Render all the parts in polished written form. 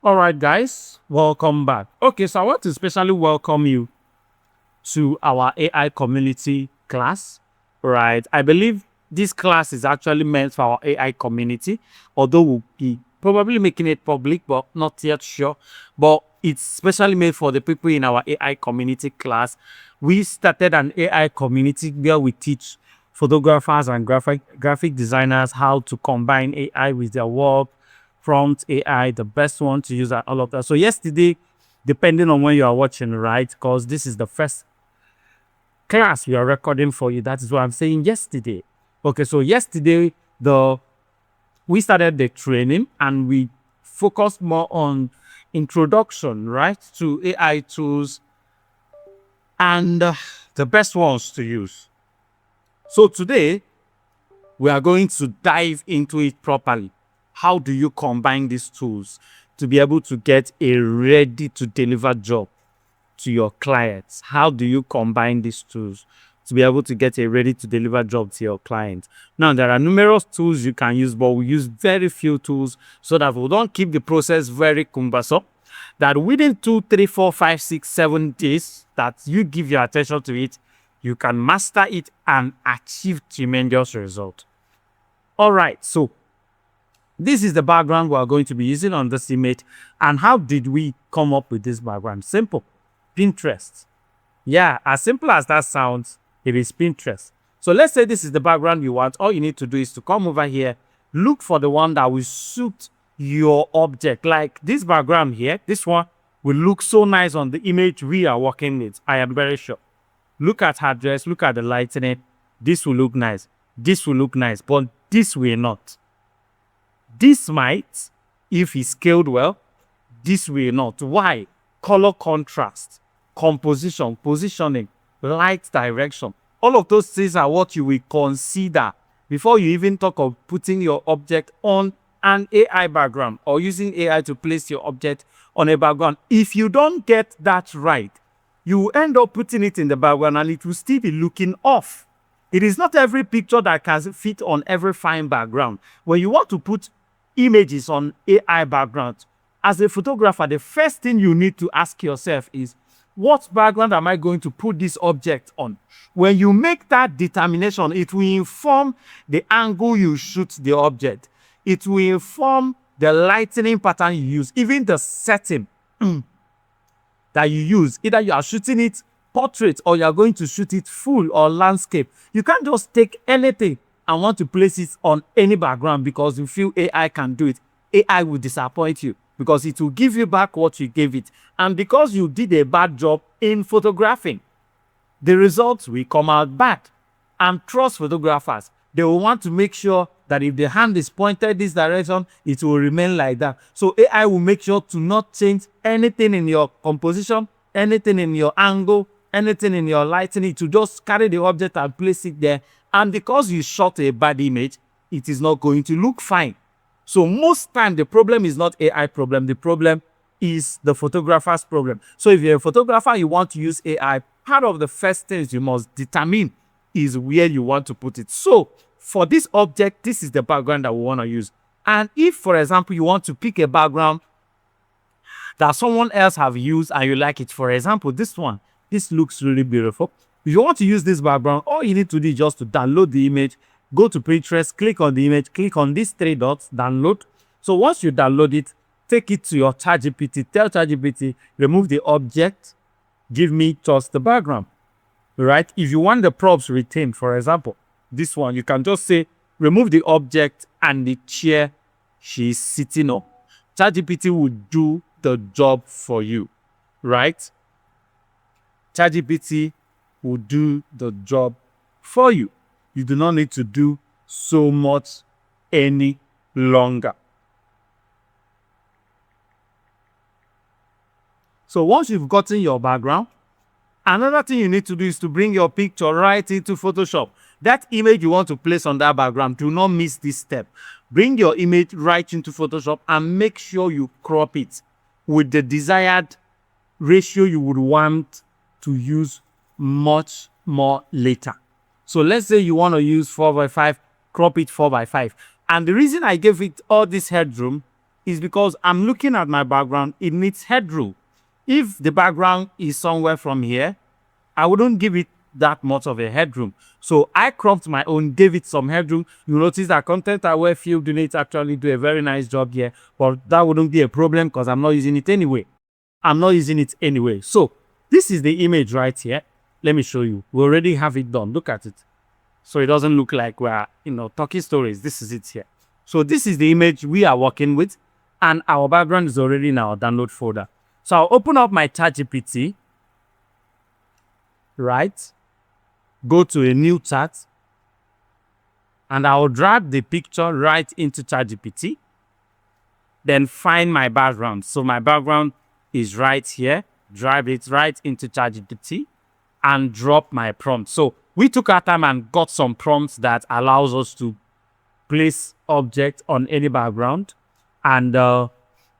All right, guys, welcome back. Okay, so I want to specially welcome you to our AI community class, right? I believe this class is actually meant for our AI community, although we'll be probably making it public, but not yet sure. But it's specially made for the people in our AI community class. We started an AI community where we teach photographers and graphic designers how to combine AI with their work, prompt AI, the best one to use, and all of that. So yesterday, depending on when you are watching, right? Because this is the first class we are recording for you. That is what I'm saying yesterday. Okay, so yesterday we started the training and we focused more on introduction, right, to AI tools and the best ones to use. So today we are going to dive into it properly. How do you combine these tools to be able to get a ready to deliver job to your clients? How do you combine these tools to be able to get a ready to deliver job to your clients? Now, there are numerous tools you can use, but we use very few tools so that we don't keep the process very cumbersome. That within 2, 3, 4, 5, 6, 7 days that you give your attention to it, you can master it and achieve tremendous result. All right, so this is the background we are going to be using on this image. And how did we come up with this background? Simple. Pinterest. Yeah, as simple as that sounds, it is Pinterest. So let's say this is the background you want. All you need to do is to come over here, look for the one that will suit your object. Like this background here, this one will look so nice on the image we are working with. I am very sure. Look at her dress, look at the lighting. This will look nice. This will look nice, but this will not. This might, if it's scaled well, this will not. Why? Color contrast, composition, positioning, light direction. All of those things are what you will consider before you even talk of putting your object on an AI background or using AI to place your object on a background. If you don't get that right, you will end up putting it in the background and it will still be looking off. It is not every picture that can fit on every fine background. When you want to put images on AI background, as a photographer, the first thing you need to ask yourself is, what background am I going to put this object on? When you make that determination, it will inform the angle you shoot the object. It will inform the lighting pattern you use, even the setting that you use. Either you are shooting it portrait or you are going to shoot it full or landscape. You can't just take anything and want to place it on any background because you feel AI can do it. AI will disappoint you because it will give you back what you gave it. And because you did a bad job in photographing, the results will come out bad. And trust photographers. They will want to make sure that if the hand is pointed this direction, it will remain like that. So AI will make sure to not change anything in your composition, anything in your angle, anything in your lighting. To just carry the object and place it there. And because you shot a bad image, it is not going to look fine. So most time, the problem is not AI problem. The problem is the photographer's problem. So if you're a photographer, you want to use AI, part of the first things you must determine is where you want to put it. So for this object, this is the background that we want to use. And if, for example, you want to pick a background that someone else have used and you like it, for example, this one, this looks really beautiful. If you want to use this background, all you need to do is just to download the image, go to Pinterest, click on the image, click on these 3 dots, download. So once you download it, take it to your ChatGPT, tell ChatGPT, remove the object, give me just the background, right? If you want the props retained, for example, this one, you can just say, remove the object and the chair she's sitting on. ChatGPT will do the job for you, right? ChatGPT will do the job for you. You do not need to do so much any longer. So once you've gotten your background, another thing you need to do is to bring your picture right into Photoshop. That image you want to place on that background, do not miss this step. Bring your image right into Photoshop and make sure you crop it with the desired ratio you would want to use much more later. So let's say you want to use 4:5, crop it 4:5. And the reason I gave it all this headroom is because I'm looking at my background. It needs headroom. If the background is somewhere from here, I wouldn't give it that much of a headroom. So I cropped my own, gave it some headroom. You notice that content aware field units actually do a very nice job here, but that wouldn't be a problem because I'm not using it anyway. So this is the image right here. Let me show you. We already have it done. Look at it. So it doesn't look like we're, talking stories. This is it here. So this is the image we are working with, and our background is already in our download folder. So I'll open up my ChatGPT, right? Go to a new chat, and I'll drag the picture right into ChatGPT. Then find my background. So my background is right here. Drag it right into ChatGPT and drop my prompt. So we took our time and got some prompts that allows us to place object on any background, and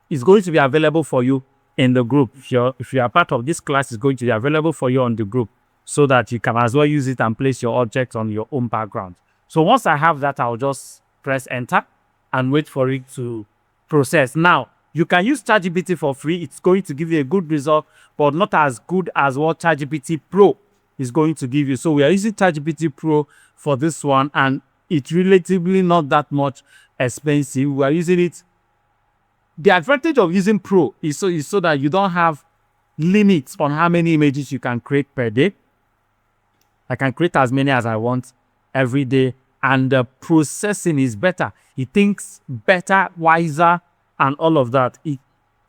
it's going to be available for you in the group. If you are part of this class, it's going to be available for you on the group so that you can as well use it and place your object on your own background. So once I have that, I'll just press enter and wait for it to process. Now, you can use ChatGPT for free. It's going to give you a good result, but not as good as what ChatGPT Pro is going to give you. So we are using ChatGPT Pro for this one, and it's relatively not that much expensive. We are using it. The advantage of using Pro is so that you don't have limits on how many images you can create per day. I can create as many as I want every day, and the processing is better. It thinks better, wiser, and all of that.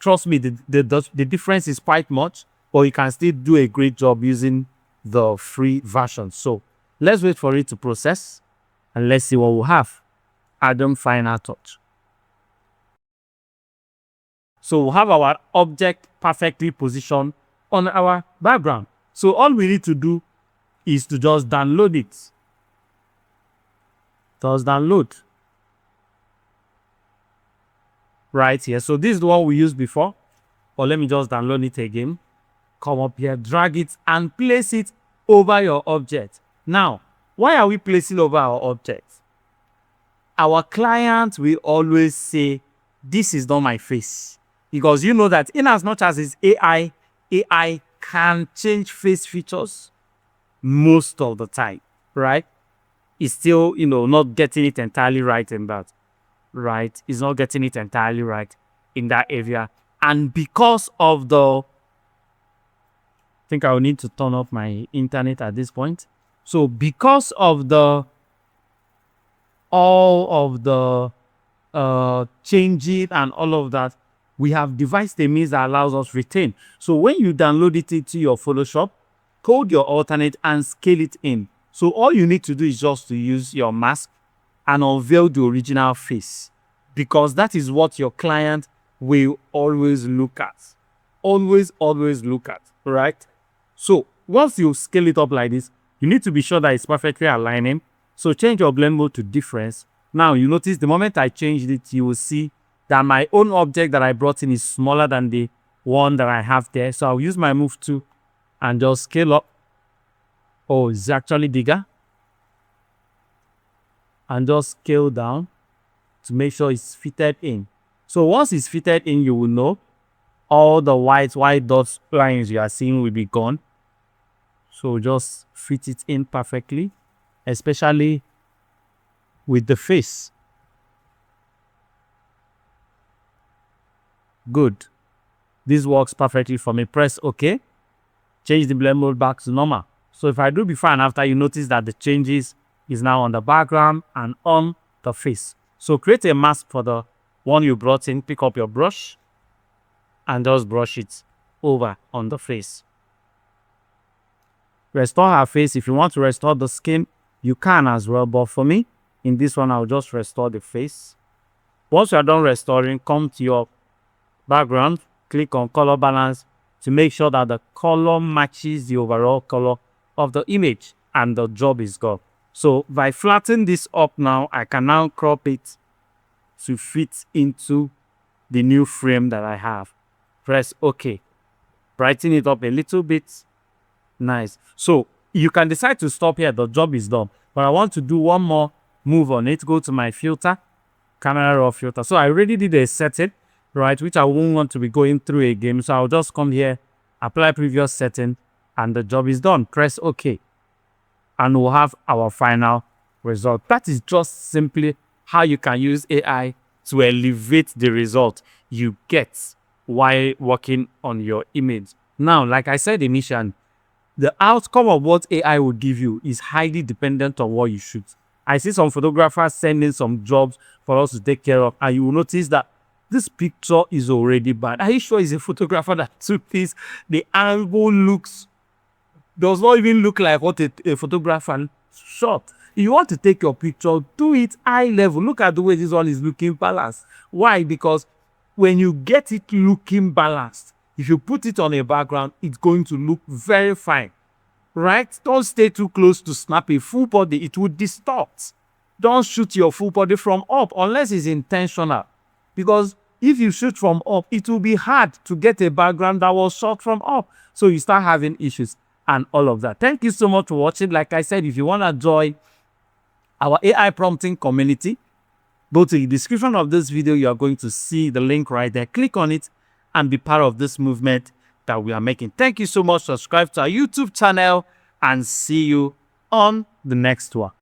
Trust me, the difference is quite much, but you can still do a great job using the free version. So let's wait for it to process, and let's see what we'll have. Add-on final touch. So we'll have our object perfectly positioned on our background. So all we need to do is to just download it. Just download. Right here. So this is the one we used before. But let me just download it again. Come up here, drag it, and place it over your object. Now, why are we placing over our object? Our client will always say, this is not my face. Because you know that in as much as it's AI can change face features most of the time, right? It's still, not getting it entirely right in that, right? It's not getting it entirely right in that area. And because of I think I will need to turn off my internet at this point. So because of all of the changing and all of that, we have devised a means that allows us retain. So when you download it into your Photoshop, code your alternate and scale it in. So all you need to do is just to use your mask and unveil the original face, because that is what your client will always look at. Always look at, right? So once you scale it up like this, you need to be sure that it's perfectly aligning. So change your blend mode to difference. Now you notice the moment I changed it, you will see that my own object that I brought in is smaller than the one that I have there. So I'll use my move tool and just scale up. Oh, it's actually bigger. And just scale down to make sure it's fitted in. So once it's fitted in, you will know all the white dots lines you are seeing will be gone. So just fit it in perfectly, especially with the face. Good. This works perfectly for me. Press OK. Change the blend mode back to normal. So if I do before and after, you notice that the changes is now on the background and on the face. So create a mask for the one you brought in. Pick up your brush and just brush it over on the face. Restore her face. If you want to restore the skin, you can as well. But for me, in this one, I'll just restore the face. Once you are done restoring, come to your background, click on color balance to make sure that the color matches the overall color of the image, and the job is gone. So by flattening this up now, I can now crop it to fit into the new frame that I have. Press OK. Brighten it up a little bit. Nice. So you can decide to stop here. The job is done. But I want to do one more move on it. Go to my filter, camera raw filter. So I already did a setting. right? Which I won't want to be going through again. So I'll just come here, apply previous setting, and the job is done. Press OK. And we'll have our final result. That is just simply how you can use AI to elevate the result you get while working on your image. Now, like I said initially, the outcome of what AI will give you is highly dependent on what you shoot. I see some photographers sending some jobs for us to take care of, and you will notice that this picture is already bad. Are you sure it's a photographer that took this? The angle does not even look like what a photographer shot. If you want to take your picture, do it eye level. Look at the way this one is looking balanced. Why? Because when you get it looking balanced, if you put it on a background, it's going to look very fine, right? Don't stay too close to snap a full body. It would distort. Don't shoot your full body from up unless it's intentional. Because if you shoot from up, it will be hard to get a background that was shot from up. So you start having issues and all of that. Thank you so much for watching. Like I said, if you want to join our AI prompting community, go to the description of this video. You are going to see the link right there. Click on it and be part of this movement that we are making. Thank you so much. Subscribe to our YouTube channel and see you on the next one.